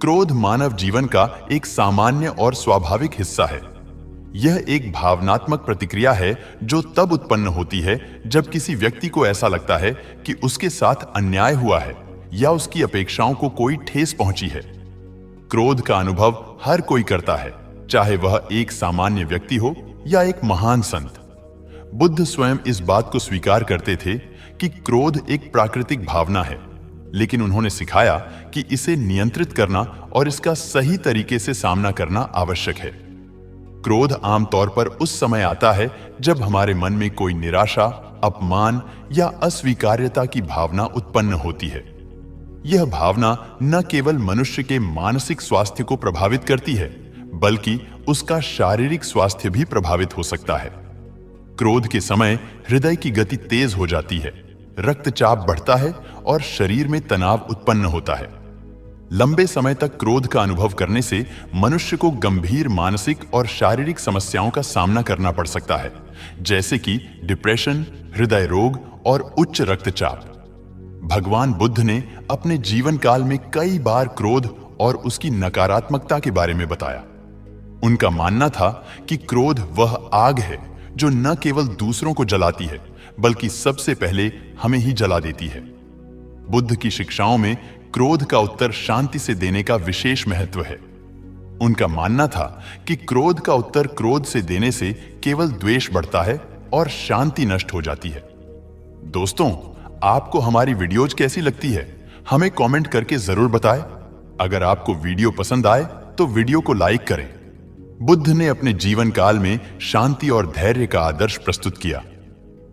क्रोध मानव जीवन का एक सामान्य और स्वाभाविक हिस्सा है। यह एक भावनात्मक प्रतिक्रिया है जो तब उत्पन्न होती है जब किसी व्यक्ति को ऐसा लगता है कि उसके साथ अन्याय हुआ है या उसकी अपेक्षाओं को कोई ठेस पहुंची है। क्रोध का अनुभव हर कोई करता है, चाहे वह एक सामान्य व्यक्ति हो या एक महान संत। बुद्ध स्वयं इस बात को स्वीकार करते थे कि क्रोध एक प्राकृतिक भावना है, लेकिन उन्होंने सिखाया कि इसे नियंत्रित करना और इसका सही तरीके से सामना करना आवश्यक है। क्रोध आमतौर पर उस समय आता है जब हमारे मन में कोई निराशा, अपमान या अस्वीकार्यता की भावना उत्पन्न होती है। यह भावना न केवल मनुष्य के मानसिक स्वास्थ्य को प्रभावित करती है, बल्कि उसका शारीरिक स्वास्थ्य भी प्रभावित हो सकता है। क्रोध के समय हृदय की गति तेज हो जाती है, रक्तचाप बढ़ता है और शरीर में तनाव उत्पन्न होता है। लंबे समय तक क्रोध का अनुभव करने से मनुष्य को गंभीर मानसिक और शारीरिक समस्याओं का सामना करना पड़ सकता है, जैसे कि डिप्रेशन, हृदय रोग और उच्च रक्तचाप। भगवान बुद्ध ने अपने जीवन काल में कई बार क्रोध और उसकी नकारात्मकता के बारे में बताया। उनका मानना था कि क्रोध वह आग है जो न केवल दूसरों को जलाती है, बल्कि सबसे पहले हमें ही जला देती है। बुद्ध की शिक्षाओं में क्रोध का उत्तर शांति से देने का विशेष महत्व है। उनका मानना था कि क्रोध का उत्तर क्रोध से देने से केवल द्वेष बढ़ता है और शांति नष्ट हो जाती है। दोस्तों, आपको हमारी वीडियोज कैसी लगती है? हमें कमेंट करके जरूर बताएं। अगर आपको वीडियो पसंद आए तो वीडियो को लाइक करें। बुद्ध ने अपने जीवन काल में शांति और धैर्य का आदर्श प्रस्तुत किया।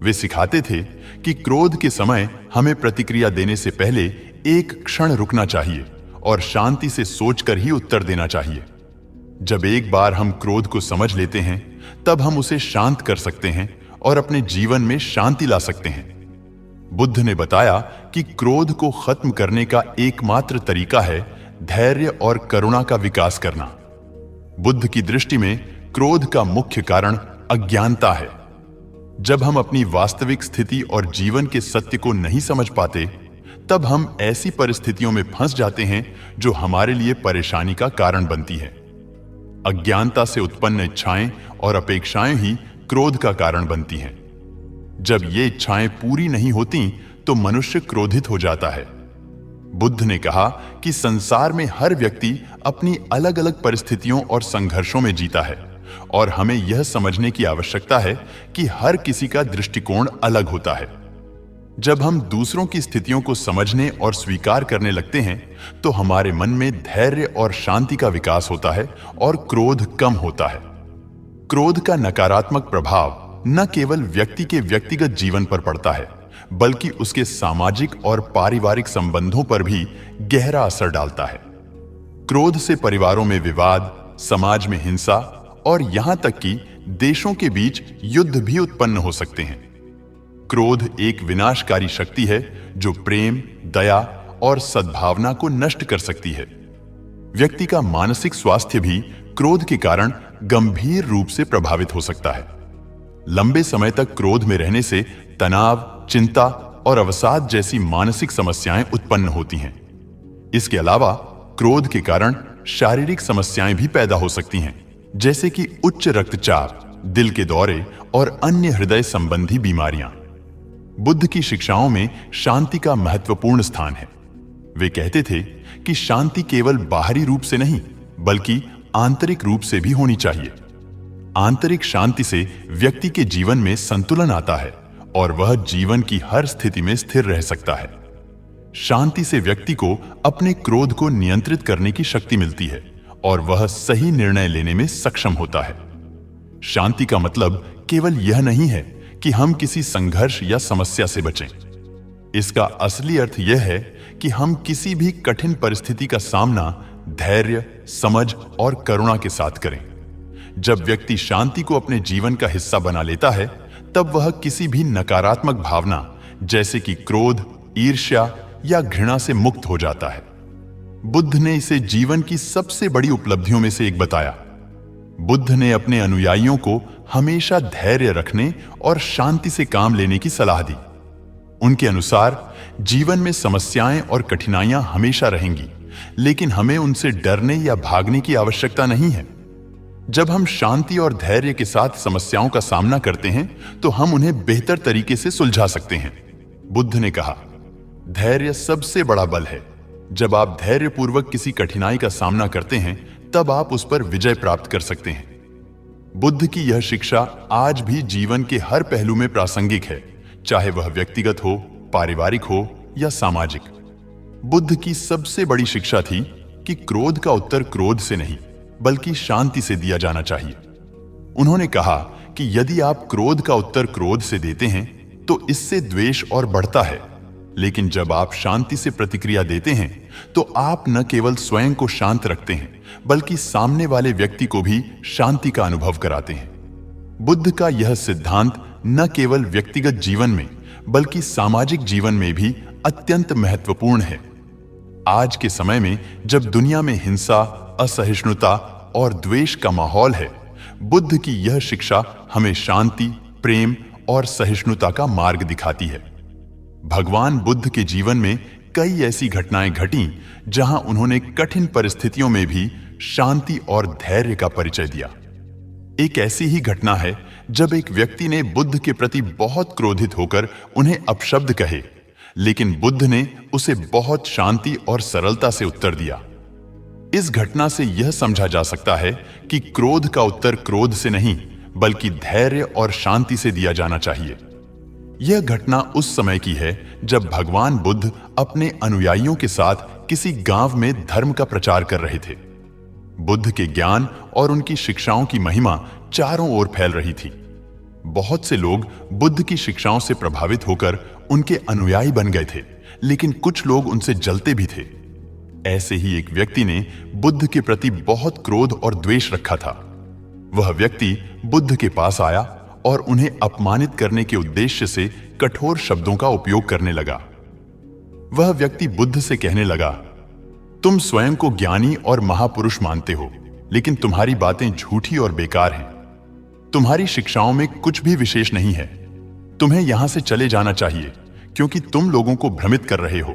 वे सिखाते थे कि क्रोध के समय हमें प्रतिक्रिया देने से पहले एक क्षण रुकना चाहिए और शांति से सोचकर ही उत्तर देना चाहिए। जब एक बार हम क्रोध को समझ लेते हैं, तब हम उसे शांत कर सकते हैं और अपने जीवन में शांति ला सकते हैं। बुद्ध ने बताया कि क्रोध को खत्म करने का एकमात्र तरीका है धैर्य और करुणा का विकास करना। बुद्ध की दृष्टि में क्रोध का मुख्य कारण अज्ञानता है। जब हम अपनी वास्तविक स्थिति और जीवन के सत्य को नहीं समझ पाते, तब हम ऐसी परिस्थितियों में फंस जाते हैं जो हमारे लिए परेशानी का कारण बनती है। अज्ञानता से उत्पन्न इच्छाएं और अपेक्षाएं ही क्रोध का कारण बनती हैं। जब ये इच्छाएं पूरी नहीं होती तो मनुष्य क्रोधित हो जाता है। बुद्ध ने कहा कि संसार में हर व्यक्ति अपनी अलग अलग परिस्थितियों और संघर्षों में जीता है और हमें यह समझने की आवश्यकता है कि हर किसी का दृष्टिकोण अलग होता है। जब हम दूसरों की स्थितियों को समझने और स्वीकार करने लगते हैं तो हमारे मन में धैर्य और शांति का विकास होता है और क्रोध कम होता है। क्रोध का नकारात्मक प्रभाव न केवल व्यक्ति के व्यक्तिगत जीवन पर पड़ता है, बल्कि उसके सामाजिक और पारिवारिक संबंधों पर भी गहरा असर डालता है। क्रोध से परिवारों में विवाद, समाज में हिंसा और यहां तक कि देशों के बीच युद्ध भी उत्पन्न हो सकते हैं। क्रोध एक विनाशकारी शक्ति है जो प्रेम, दया और सद्भावना को नष्ट कर सकती है। व्यक्ति का मानसिक स्वास्थ्य भी क्रोध के कारण गंभीर रूप से प्रभावित हो सकता है। लंबे समय तक क्रोध में रहने से तनाव, चिंता और अवसाद जैसी मानसिक समस्याएं उत्पन्न होती हैं। इसके अलावा क्रोध के कारण शारीरिक समस्याएं भी पैदा हो सकती हैं, जैसे कि उच्च रक्तचाप, दिल के दौरे और अन्य हृदय संबंधी बीमारियां। बुद्ध की शिक्षाओं में शांति का महत्वपूर्ण स्थान है। वे कहते थे कि शांति केवल बाहरी रूप से नहीं, बल्कि आंतरिक रूप से भी होनी चाहिए। आंतरिक शांति से व्यक्ति के जीवन में संतुलन आता है और वह जीवन की हर स्थिति में स्थिर रह सकता है। शांति से व्यक्ति को अपने क्रोध को नियंत्रित करने की शक्ति मिलती है और वह सही निर्णय लेने में सक्षम होता है। शांति का मतलब केवल यह नहीं है कि हम किसी संघर्ष या समस्या से बचें। इसका असली अर्थ यह है कि हम किसी भी कठिन परिस्थिति का सामना धैर्य, समझ और करुणा के साथ करें। जब व्यक्ति शांति को अपने जीवन का हिस्सा बना लेता है, तब वह किसी भी नकारात्मक भावना जैसे कि क्रोध, ईर्ष्या या घृणा से मुक्त हो जाता है। बुद्ध ने इसे जीवन की सबसे बड़ी उपलब्धियों में से एक बताया। बुद्ध ने अपने अनुयायियों को हमेशा धैर्य रखने और शांति से काम लेने की सलाह दी। उनके अनुसार जीवन में समस्याएं और कठिनाइयां हमेशा रहेंगी, लेकिन हमें उनसे डरने या भागने की आवश्यकता नहीं है। जब हम शांति और धैर्य के साथ समस्याओं का सामना करते हैं तो हम उन्हें बेहतर तरीके से सुलझा सकते हैं। बुद्ध ने कहा, धैर्य सबसे बड़ा बल है। जब आप धैर्यपूर्वक किसी कठिनाई का सामना करते हैं तब आप उस पर विजय प्राप्त कर सकते हैं। बुद्ध की यह शिक्षा आज भी जीवन के हर पहलू में प्रासंगिक है, चाहे वह व्यक्तिगत हो, पारिवारिक हो या सामाजिक। बुद्ध की सबसे बड़ी शिक्षा थी कि क्रोध का उत्तर क्रोध से नहीं बल्कि शांति से दिया जाना चाहिए। उन्होंने कहा कि यदि आप क्रोध का उत्तर क्रोध से देते हैं तो इससे द्वेष और बढ़ता है, लेकिन जब आप शांति से प्रतिक्रिया देते हैं तो आप न केवल स्वयं को शांत रखते हैं बल्कि सामने वाले व्यक्ति को भी शांति का अनुभव कराते हैं। बुद्ध का यह सिद्धांत न केवल व्यक्तिगत जीवन में बल्कि सामाजिक जीवन में भी अत्यंत महत्वपूर्ण है। आज के समय में जब दुनिया में हिंसा, असहिष्णुता और द्वेष का माहौल है, बुद्ध की यह शिक्षा हमें शांति, प्रेम और सहिष्णुता का मार्ग दिखाती है। भगवान बुद्ध के जीवन में कई ऐसी घटनाएं घटीं जहां उन्होंने कठिन परिस्थितियों में भी शांति और धैर्य का परिचय दिया। एक ऐसी ही घटना है जब एक व्यक्ति ने बुद्ध के प्रति बहुत क्रोधित होकर उन्हें अपशब्द कहे, लेकिन बुद्ध ने उसे बहुत शांति और सरलता से उत्तर दिया। इस घटना से यह समझा जा सकता है कि क्रोध का उत्तर क्रोध से नहीं बल्कि धैर्य और शांति से दिया जाना चाहिए। यह घटना उस समय की है जब भगवान बुद्ध अपने अनुयायियों के साथ किसी गांव में धर्म का प्रचार कर रहे थे। बुद्ध के ज्ञान और उनकी शिक्षाओं की महिमा चारों ओर फैल रही थी। बहुत से लोग बुद्ध की शिक्षाओं से प्रभावित होकर उनके अनुयायी बन गए थे, लेकिन कुछ लोग उनसे जलते भी थे। ऐसे ही एक व्यक्ति ने बुद्ध के प्रति बहुत क्रोध और द्वेष रखा था। वह व्यक्ति बुद्ध के पास आया और उन्हें अपमानित करने के उद्देश्य से कठोर शब्दों का उपयोग करने लगा। वह व्यक्ति बुद्ध से कहने लगा, तुम स्वयं को ज्ञानी और महापुरुष मानते हो, लेकिन तुम्हारी बातें झूठी और बेकार हैं। तुम्हारी शिक्षाओं में कुछ भी विशेष नहीं है। तुम्हें यहां से चले जाना चाहिए क्योंकि तुम लोगों को भ्रमित कर रहे हो।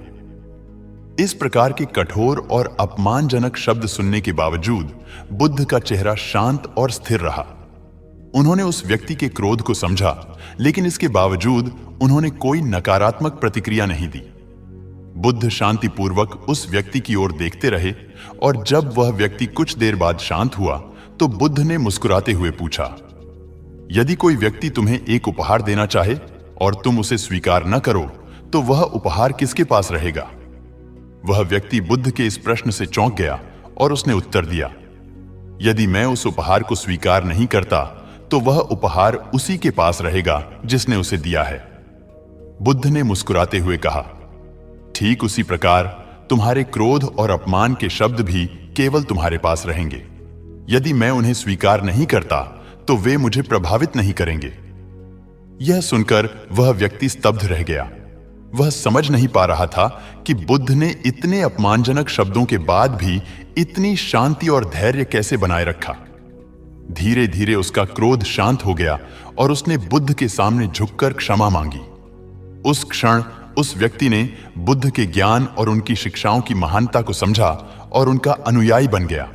इस प्रकार के कठोर और अपमानजनक शब्द सुनने के बावजूद बुद्ध का चेहरा शांत और स्थिर रहा। उन्होंने उस व्यक्ति के क्रोध को समझा, लेकिन इसके बावजूद उन्होंने कोई नकारात्मक प्रतिक्रिया नहीं दी। बुद्ध शांतिपूर्वक उस व्यक्ति की ओर देखते रहे और जब वह व्यक्ति कुछ देर बाद शांत हुआ तो बुद्ध ने मुस्कुराते हुए पूछा, यदि कोई व्यक्ति तुम्हें एक उपहार देना चाहे और तुम उसे स्वीकार न करो तो वह उपहार किसके पास रहेगा? वह व्यक्ति बुद्ध के इस प्रश्न से चौंक गया और उसने उत्तर दिया, यदि मैं उस उपहार को स्वीकार नहीं करता तो वह उपहार उसी के पास रहेगा जिसने उसे दिया है। बुद्ध ने मुस्कुराते हुए कहा, ठीक उसी प्रकार तुम्हारे क्रोध और अपमान के शब्द भी केवल तुम्हारे पास रहेंगे। यदि मैं उन्हें स्वीकार नहीं करता तो वे मुझे प्रभावित नहीं करेंगे। यह सुनकर वह व्यक्ति स्तब्ध रह गया। वह समझ नहीं पा रहा था कि बुद्ध ने इतने अपमानजनक शब्दों के बाद भी इतनी शांति और धैर्य कैसे बनाए रखा। धीरे धीरे उसका क्रोध शांत हो गया और उसने बुद्ध के सामने झुककर क्षमा मांगी। उस क्षण उस व्यक्ति ने बुद्ध के ज्ञान और उनकी शिक्षाओं की महानता को समझा और उनका अनुयायी बन गया।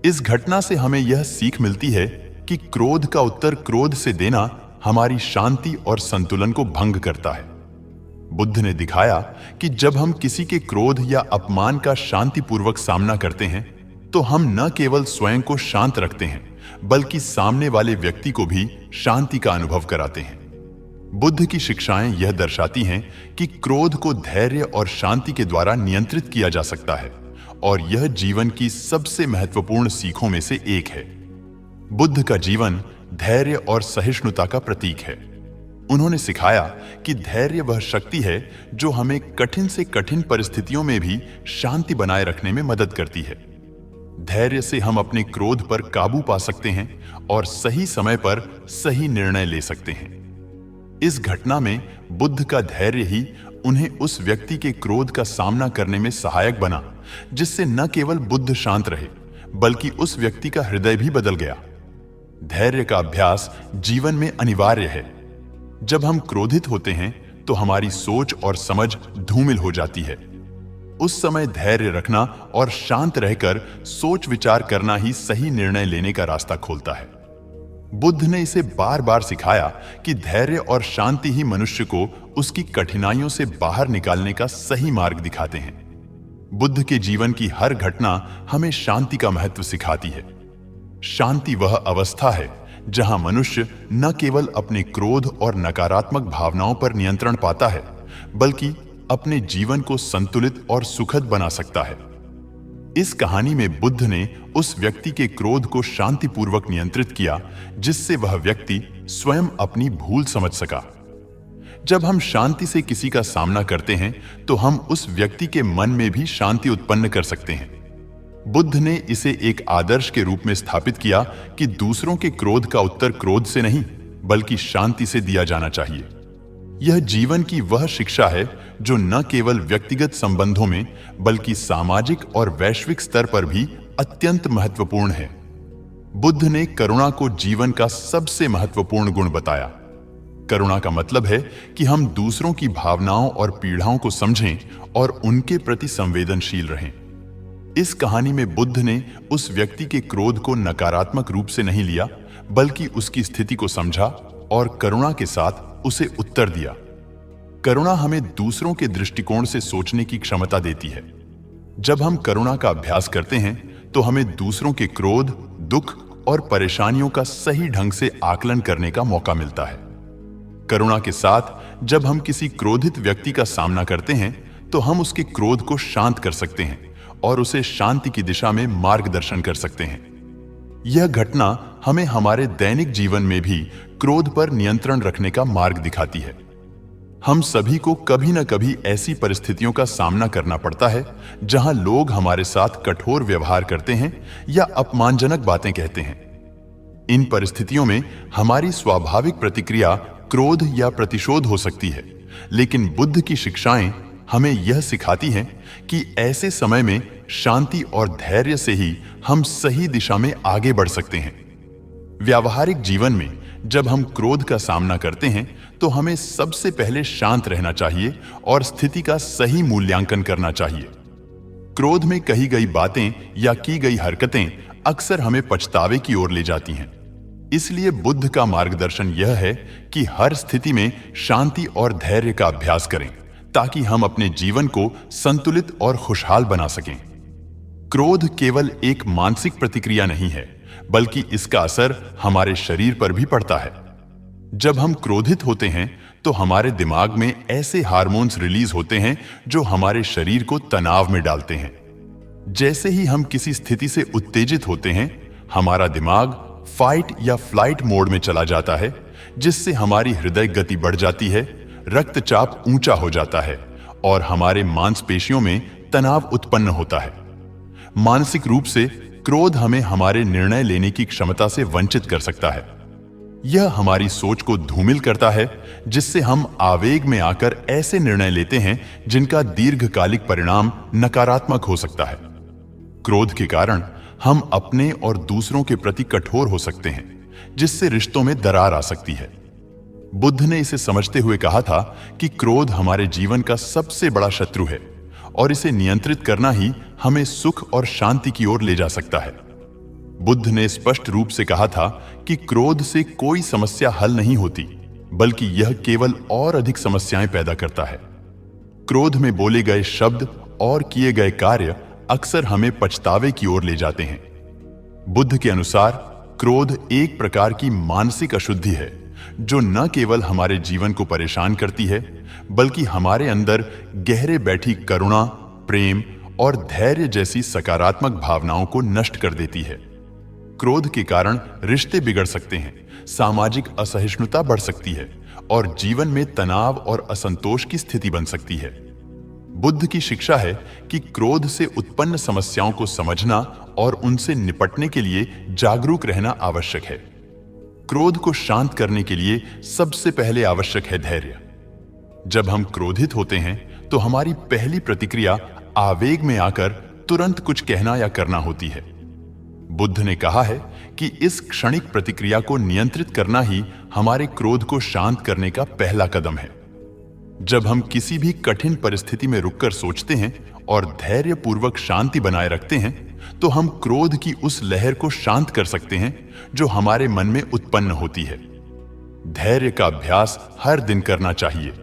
इस घटना से हमें यह सीख मिलती है कि क्रोध का उत्तर क्रोध से देना हमारी शांति और संतुलन को भंग करता है। बुद्ध ने दिखाया कि जब हम किसी के क्रोध या अपमान का शांतिपूर्वक सामना करते हैं तो हम न केवल स्वयं को शांत रखते हैं बल्कि सामने वाले व्यक्ति को भी शांति का अनुभव कराते हैं। बुद्ध की शिक्षाएं यह दर्शाती हैं कि क्रोध को धैर्य और शांति के द्वारा नियंत्रित किया जा सकता है और यह जीवन की सबसे महत्वपूर्ण सीखों में से एक है। बुद्ध का जीवन धैर्य और सहिष्णुता का प्रतीक है। उन्होंने सिखाया कि धैर्य वह शक्ति है जो हमें कठिन से कठिन परिस्थितियों में भी शांति बनाए रखने में मदद करती है। धैर्य से हम अपने क्रोध पर काबू पा सकते हैं और सही समय पर सही निर्णय ले सकते हैं। इस घटना में बुद्ध का धैर्य ही उन्हें उस व्यक्ति के क्रोध का सामना करने में सहायक बना, जिससे न केवल बुद्ध शांत रहे बल्कि उस व्यक्ति का हृदय भी बदल गया। धैर्य का अभ्यास जीवन में अनिवार्य है। जब हम क्रोधित होते हैं तो हमारी सोच और समझ धूमिल हो जाती है। उस समय धैर्य रखना और शांत रहकर सोच विचार करना ही सही निर्णय लेने का रास्ता खोलता है। बुद्ध ने इसे बार बार सिखाया कि धैर्य और शांति ही मनुष्य को उसकी कठिनाइयों से बाहर निकालने का सही मार्ग दिखाते हैं। बुद्ध के जीवन की हर घटना हमें शांति का महत्व सिखाती है। शांति वह अवस्था है जहां मनुष्य न केवल अपने क्रोध और नकारात्मक भावनाओं पर नियंत्रण पाता है, बल्कि अपने जीवन को संतुलित और सुखद बना सकता है। इस कहानी में बुद्ध ने उस व्यक्ति के क्रोध को शांतिपूर्वक नियंत्रित किया जिससे वह व्यक्ति स्वयं अपनी भूल समझ सका। जब हम शांति से किसी का सामना करते हैं तो हम उस व्यक्ति के मन में भी शांति उत्पन्न कर सकते हैं। बुद्ध ने इसे एक आदर्श के रूप में स्थापित किया कि दूसरों के क्रोध का उत्तर क्रोध से नहीं बल्कि शांति से दिया जाना चाहिए। यह जीवन की वह शिक्षा है जो न केवल व्यक्तिगत संबंधों में बल्कि सामाजिक और वैश्विक स्तर पर भी अत्यंत महत्वपूर्ण है। बुद्ध ने करुणा को जीवन का सबसे महत्वपूर्ण गुण बताया। करुणा का मतलब है कि हम दूसरों की भावनाओं और पीड़ाओं को समझें और उनके प्रति संवेदनशील रहें। इस कहानी में बुद्ध ने उस व्यक्ति के क्रोध को नकारात्मक रूप से नहीं लिया, बल्कि उसकी स्थिति को समझा और करुणा के साथ उसे उत्तर दिया। करुणा हमें दूसरों के दृष्टिकोण से सोचने की क्षमता देती है। जब हम करुणा का अभ्यास करते हैं तो हमें दूसरों के क्रोध, दुख और परेशानियों का सही ढंग से आकलन करने का मौका मिलता है। करुणा के साथ जब हम किसी क्रोधित व्यक्ति का सामना करते हैं तो हम उसके क्रोध को शांत कर सकते हैं और उसे शांति की दिशा में मार्गदर्शन कर सकते हैं। यह घटना हमें हमारे दैनिक जीवन में भी क्रोध पर नियंत्रण रखने का मार्ग दिखाती है। हम सभी को कभी न कभी ऐसी परिस्थितियों का सामना करना पड़ता है जहां लोग हमारे साथ कठोर व्यवहार करते हैं या अपमानजनक बातें कहते हैं। इन परिस्थितियों में हमारी स्वाभाविक प्रतिक्रिया क्रोध या प्रतिशोध हो सकती है, लेकिन बुद्ध की शिक्षाएं हमें यह सिखाती हैं कि ऐसे समय में शांति और धैर्य से ही हम सही दिशा में आगे बढ़ सकते हैं। व्यावहारिक जीवन में जब हम क्रोध का सामना करते हैं तो हमें सबसे पहले शांत रहना चाहिए और स्थिति का सही मूल्यांकन करना चाहिए। क्रोध में कही गई बातें या की गई हरकतें अक्सर हमें पछतावे की ओर ले जाती हैं। इसलिए बुद्ध का मार्गदर्शन यह है कि हर स्थिति में शांति और धैर्य का अभ्यास करें ताकि हम अपने जीवन को संतुलित और खुशहाल बना सकें। क्रोध केवल एक मानसिक प्रतिक्रिया नहीं है, बल्कि इसका असर हमारे शरीर पर भी पड़ता है। जब हम क्रोधित होते हैं तो हमारे दिमाग में ऐसे हार्मोन्स रिलीज होते हैं जो हमारे शरीर को तनाव में डालते हैं। जैसे ही हम किसी स्थिति से उत्तेजित होते हैं, हमारा दिमाग फाइट या फ्लाइट मोड में चला जाता है, जिससे हमारी हृदय गति बढ़ जाती है, रक्तचाप ऊंचा हो जाता है और हमारे मांसपेशियों में तनाव उत्पन्न होता है। मानसिक रूप से क्रोध हमें हमारे निर्णय लेने की क्षमता से वंचित कर सकता है। यह हमारी सोच को धूमिल करता है, जिससे हम आवेग में आकर ऐसे निर्णय लेते हैं जिनका दीर्घकालिक परिणाम नकारात्मक हो सकता है। क्रोध के कारण हम अपने और दूसरों के प्रति कठोर हो सकते हैं, जिससे रिश्तों में दरार आ सकती है। बुद्ध ने इसे समझते हुए कहा था कि क्रोध हमारे जीवन का सबसे बड़ा शत्रु है और इसे नियंत्रित करना ही हमें सुख और शांति की ओर ले जा सकता है। बुद्ध ने स्पष्ट रूप से कहा था कि क्रोध से कोई समस्या हल नहीं होती, बल्कि यह केवल और अधिक समस्याएं पैदा करता है। क्रोध में बोले गए शब्द और किए गए कार्य अक्सर हमें पछतावे की ओर ले जाते हैं। बुद्ध के अनुसार क्रोध एक प्रकार की मानसिक अशुद्धि है जो न केवल हमारे जीवन को परेशान करती है, बल्कि हमारे अंदर गहरे बैठी करुणा, प्रेम और धैर्य जैसी सकारात्मक भावनाओं को नष्ट कर देती है। क्रोध के कारण रिश्ते बिगड़ सकते हैं, सामाजिक असहिष्णुता बढ़ सकती है और जीवन में तनाव और असंतोष की स्थिति बन सकती है। बुद्ध की शिक्षा है कि क्रोध से उत्पन्न समस्याओं को समझना और उनसे निपटने के लिए जागरूक रहना आवश्यक है। क्रोध को शांत करने के लिए सबसे पहले आवश्यक है धैर्य। जब हम क्रोधित होते हैं तो हमारी पहली प्रतिक्रिया आवेग में आकर तुरंत कुछ कहना या करना होती है। बुद्ध ने कहा है कि इस क्षणिक प्रतिक्रिया को नियंत्रित करना ही हमारे क्रोध को शांत करने का पहला कदम है। जब हम किसी भी कठिन परिस्थिति में रुककर सोचते हैं और धैर्यपूर्वक शांति बनाए रखते हैं तो हम क्रोध की उस लहर को शांत कर सकते हैं जो हमारे मन में उत्पन्न होती है। धैर्य का अभ्यास हर दिन करना चाहिए।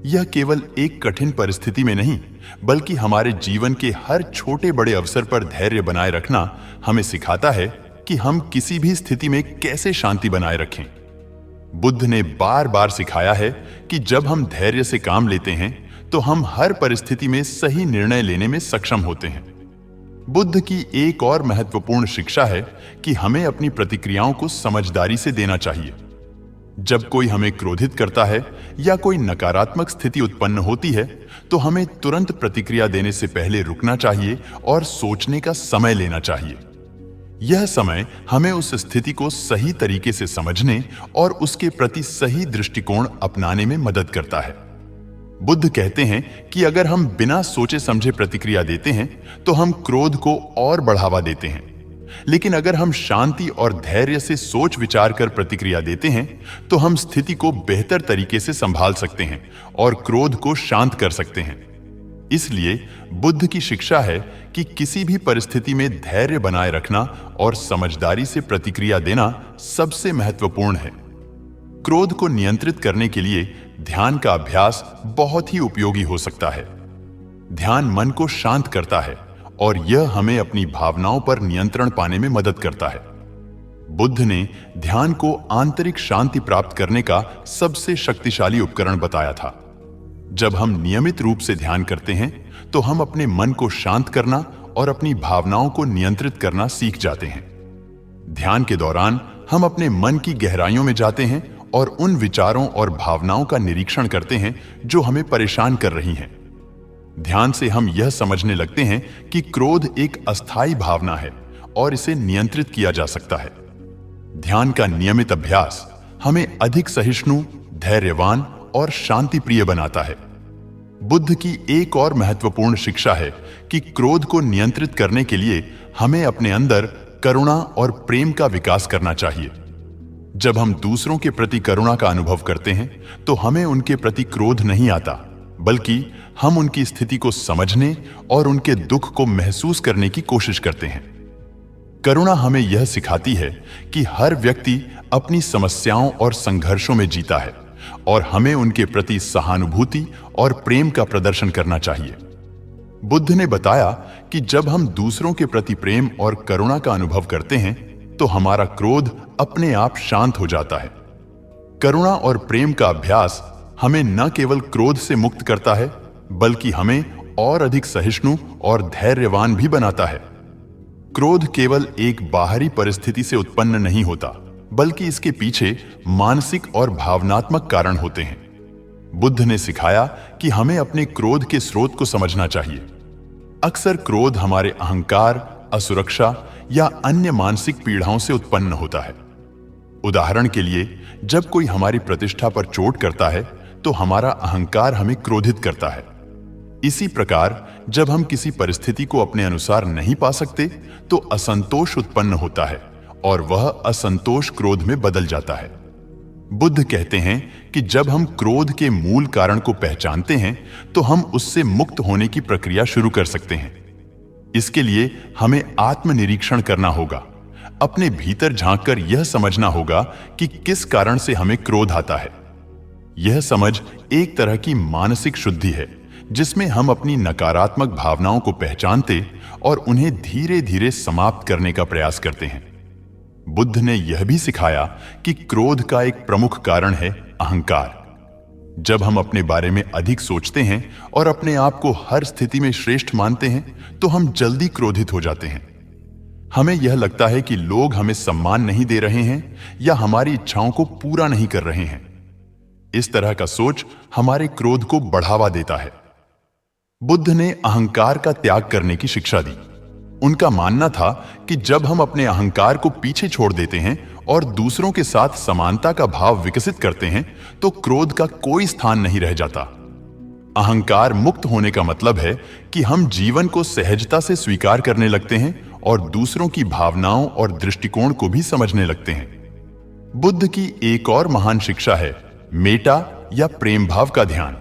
यह केवल एक कठिन परिस्थिति में नहीं, बल्कि हमारे जीवन के हर छोटे बड़े अवसर पर धैर्य बनाए रखना हमें सिखाता है कि हम किसी भी स्थिति में कैसे शांति बनाए रखें। बुद्ध ने बार बार सिखाया है कि जब हम धैर्य से काम लेते हैं तो हम हर परिस्थिति में सही निर्णय लेने में सक्षम होते हैं। बुद्ध की एक और महत्वपूर्ण शिक्षा है कि हमें अपनी प्रतिक्रियाओं को समझदारी से देना चाहिए। जब कोई हमें क्रोधित करता है या कोई नकारात्मक स्थिति उत्पन्न होती है तो हमें तुरंत प्रतिक्रिया देने से पहले रुकना चाहिए और सोचने का समय लेना चाहिए। यह समय हमें उस स्थिति को सही तरीके से समझने और उसके प्रति सही दृष्टिकोण अपनाने में मदद करता है। बुद्ध कहते हैं कि अगर हम बिना सोचे समझे प्रतिक्रिया देते हैं तो हम क्रोध को और बढ़ावा देते हैं, लेकिन अगर हम शांति और धैर्य से सोच विचार कर प्रतिक्रिया देते हैं तो हम स्थिति को बेहतर तरीके से संभाल सकते हैं और क्रोध को शांत कर सकते हैं। इसलिए बुद्ध की शिक्षा है कि किसी भी परिस्थिति में धैर्य बनाए रखना और समझदारी से प्रतिक्रिया देना सबसे महत्वपूर्ण है। क्रोध को नियंत्रित करने के लिए ध्यान का अभ्यास बहुत ही उपयोगी हो सकता है। ध्यान मन को शांत करता है और यह हमें अपनी भावनाओं पर नियंत्रण पाने में मदद करता है। बुद्ध ने ध्यान को आंतरिक शांति प्राप्त करने का सबसे शक्तिशाली उपकरण बताया था। जब हम नियमित रूप से ध्यान करते हैं तो हम अपने मन को शांत करना और अपनी भावनाओं को नियंत्रित करना सीख जाते हैं। ध्यान के दौरान हम अपने मन की गहराइयों में जाते हैं और उन विचारों और भावनाओं का निरीक्षण करते हैं जो हमें परेशान कर रही हैं। ध्यान से हम यह समझने लगते हैं कि क्रोध एक अस्थायी भावना है और इसे नियंत्रित किया जा सकता है। ध्यान का नियमित अभ्यास हमें अधिक सहिष्णु, धैर्यवान और शांति प्रिय बनाता है। बुद्ध की एक और महत्वपूर्ण शिक्षा है कि क्रोध को नियंत्रित करने के लिए हमें अपने अंदर करुणा और प्रेम का विकास करना चाहिए। जब हम दूसरों के प्रति करुणा का अनुभव करते हैं तो हमें उनके प्रति क्रोध नहीं आता, बल्कि हम उनकी स्थिति को समझने और उनके दुख को महसूस करने की कोशिश करते हैं। करुणा हमें यह सिखाती है कि हर व्यक्ति अपनी समस्याओं और संघर्षों में जीता है और हमें उनके प्रति सहानुभूति और प्रेम का प्रदर्शन करना चाहिए। बुद्ध ने बताया कि जब हम दूसरों के प्रति प्रेम और करुणा का अनुभव करते हैं तो हमारा क्रोध अपने आप शांत हो जाता है। करुणा और प्रेम का अभ्यास हमें न केवल क्रोध से मुक्त करता है, बल्कि हमें और अधिक सहिष्णु और धैर्यवान भी बनाता है। क्रोध केवल एक बाहरी परिस्थिति से उत्पन्न नहीं होता, बल्कि इसके पीछे मानसिक और भावनात्मक कारण होते हैं। बुद्ध ने सिखाया कि हमें अपने क्रोध के स्रोत को समझना चाहिए। अक्सर क्रोध हमारे अहंकार, असुरक्षा या अन्य मानसिक पीड़ाओं से उत्पन्न होता है। उदाहरण के लिए, जब कोई हमारी प्रतिष्ठा पर चोट करता है तो हमारा अहंकार हमें क्रोधित करता है। इसी प्रकार जब हम किसी परिस्थिति को अपने अनुसार नहीं पा सकते तो असंतोष उत्पन्न होता है और वह असंतोष क्रोध में बदल जाता है। बुद्ध कहते हैं कि जब हम क्रोध के मूल कारण को पहचानते हैं तो हम उससे मुक्त होने की प्रक्रिया शुरू कर सकते हैं। इसके लिए हमें आत्मनिरीक्षण करना होगा। अपने भीतर झांककर यह समझना होगा कि किस कारण से हमें क्रोध आता है। यह समझ एक तरह की मानसिक शुद्धि है, जिसमें हम अपनी नकारात्मक भावनाओं को पहचानते और उन्हें धीरे धीरे समाप्त करने का प्रयास करते हैं। बुद्ध ने यह भी सिखाया कि क्रोध का एक प्रमुख कारण है अहंकार। जब हम अपने बारे में अधिक सोचते हैं और अपने आप को हर स्थिति में श्रेष्ठ मानते हैं तो हम जल्दी क्रोधित हो जाते हैं। हमें यह लगता है कि लोग हमें सम्मान नहीं दे रहे हैं या हमारी इच्छाओं को पूरा नहीं कर रहे हैं। इस तरह का सोच हमारे क्रोध को बढ़ावा देता है। बुद्ध ने अहंकार का त्याग करने की शिक्षा दी। उनका मानना था कि जब हम अपने अहंकार को पीछे छोड़ देते हैं और दूसरों के साथ समानता का भाव विकसित करते हैं तो क्रोध का कोई स्थान नहीं रह जाता। अहंकार मुक्त होने का मतलब है कि हम जीवन को सहजता से स्वीकार करने लगते हैं और दूसरों की भावनाओं और दृष्टिकोण को भी समझने लगते हैं। बुद्ध की एक और महान शिक्षा है मेटा या प्रेम भाव का ध्यान।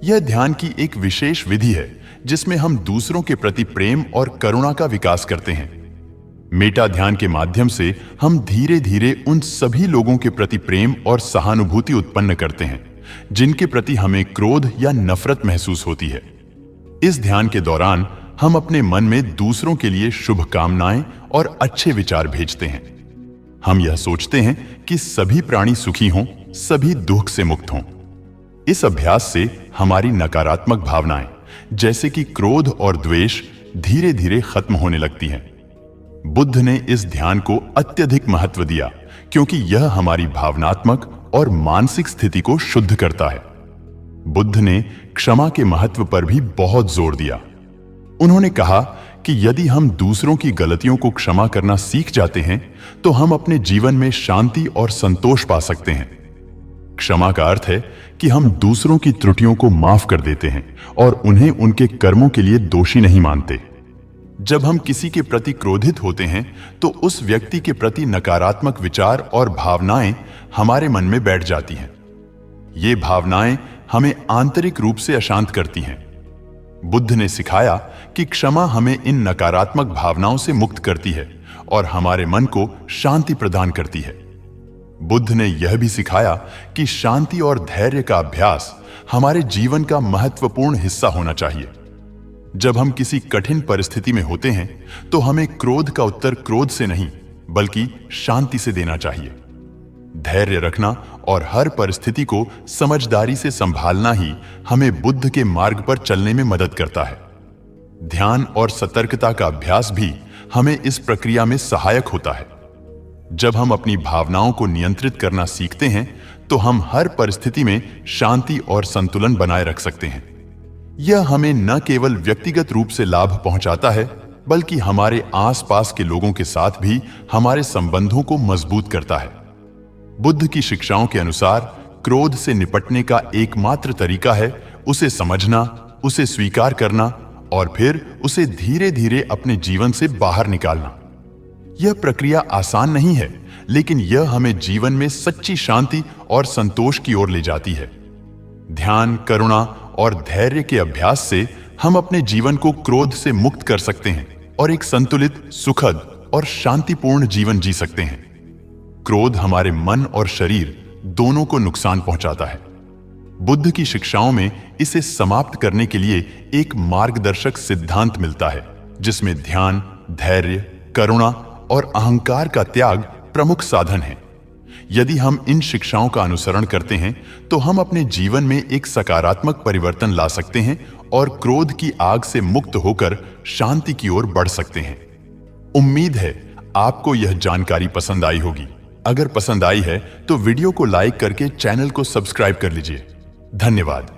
यह ध्यान की एक विशेष विधि है जिसमें हम दूसरों के प्रति प्रेम और करुणा का विकास करते हैं। मेटा ध्यान के माध्यम से हम धीरे धीरे उन सभी लोगों के प्रति प्रेम और सहानुभूति उत्पन्न करते हैं जिनके प्रति हमें क्रोध या नफरत महसूस होती है। इस ध्यान के दौरान हम अपने मन में दूसरों के लिए शुभकामनाएं और अच्छे विचार भेजते हैं। हम यह सोचते हैं कि सभी प्राणी सुखी हों, सभी दुख से मुक्त हों। इस अभ्यास से हमारी नकारात्मक भावनाएं जैसे कि क्रोध और द्वेष धीरे धीरे खत्म होने लगती हैं। बुद्ध ने इस ध्यान को अत्यधिक महत्व दिया क्योंकि यह हमारी भावनात्मक और मानसिक स्थिति को शुद्ध करता है। बुद्ध ने क्षमा के महत्व पर भी बहुत जोर दिया। उन्होंने कहा कि यदि हम दूसरों की गलतियों को क्षमा करना सीख जाते हैं तो हम अपने जीवन में शांति और संतोष पा सकते हैं। क्षमा का अर्थ है कि हम दूसरों की त्रुटियों को माफ कर देते हैं और उन्हें उनके कर्मों के लिए दोषी नहीं मानते। जब हम किसी के प्रति क्रोधित होते हैं तो उस व्यक्ति के प्रति नकारात्मक विचार और भावनाएं हमारे मन में बैठ जाती हैं। ये भावनाएं हमें आंतरिक रूप से अशांत करती हैं। बुद्ध ने सिखाया कि क्षमा हमें इन नकारात्मक भावनाओं से मुक्त करती है और हमारे मन को शांति प्रदान करती है। बुद्ध ने यह भी सिखाया कि शांति और धैर्य का अभ्यास हमारे जीवन का महत्वपूर्ण हिस्सा होना चाहिए। जब हम किसी कठिन परिस्थिति में होते हैं तो हमें क्रोध का उत्तर क्रोध से नहीं बल्कि शांति से देना चाहिए। धैर्य रखना और हर परिस्थिति को समझदारी से संभालना ही हमें बुद्ध के मार्ग पर चलने में मदद करता है। ध्यान और सतर्कता का अभ्यास भी हमें इस प्रक्रिया में सहायक होता है। जब हम अपनी भावनाओं को नियंत्रित करना सीखते हैं तो हम हर परिस्थिति में शांति और संतुलन बनाए रख सकते हैं। यह हमें न केवल व्यक्तिगत रूप से लाभ पहुंचाता है बल्कि हमारे आसपास के लोगों के साथ भी हमारे संबंधों को मजबूत करता है। बुद्ध की शिक्षाओं के अनुसार क्रोध से निपटने का एकमात्र तरीका है उसे समझना, उसे स्वीकार करना और फिर उसे धीरे धीरे अपने जीवन से बाहर निकालना। यह प्रक्रिया आसान नहीं है, लेकिन यह हमें जीवन में सच्ची शांति और संतोष की ओर ले जाती है। ध्यान, करुणा और धैर्य के अभ्यास से हम अपने जीवन को क्रोध से मुक्त कर सकते हैं और एक संतुलित, सुखद और शांतिपूर्ण जीवन जी सकते हैं। क्रोध हमारे मन और शरीर दोनों को नुकसान पहुंचाता है। बुद्ध की शिक्षाओं में इसे समाप्त करने के लिए एक मार्गदर्शक सिद्धांत मिलता है जिसमें ध्यान, धैर्य, करुणा और अहंकार का त्याग प्रमुख साधन है। यदि हम इन शिक्षाओं का अनुसरण करते हैं तो हम अपने जीवन में एक सकारात्मक परिवर्तन ला सकते हैं और क्रोध की आग से मुक्त होकर शांति की ओर बढ़ सकते हैं। उम्मीद है आपको यह जानकारी पसंद आई होगी। अगर पसंद आई है तो वीडियो को लाइक करके चैनल को सब्सक्राइब कर लीजिए। धन्यवाद।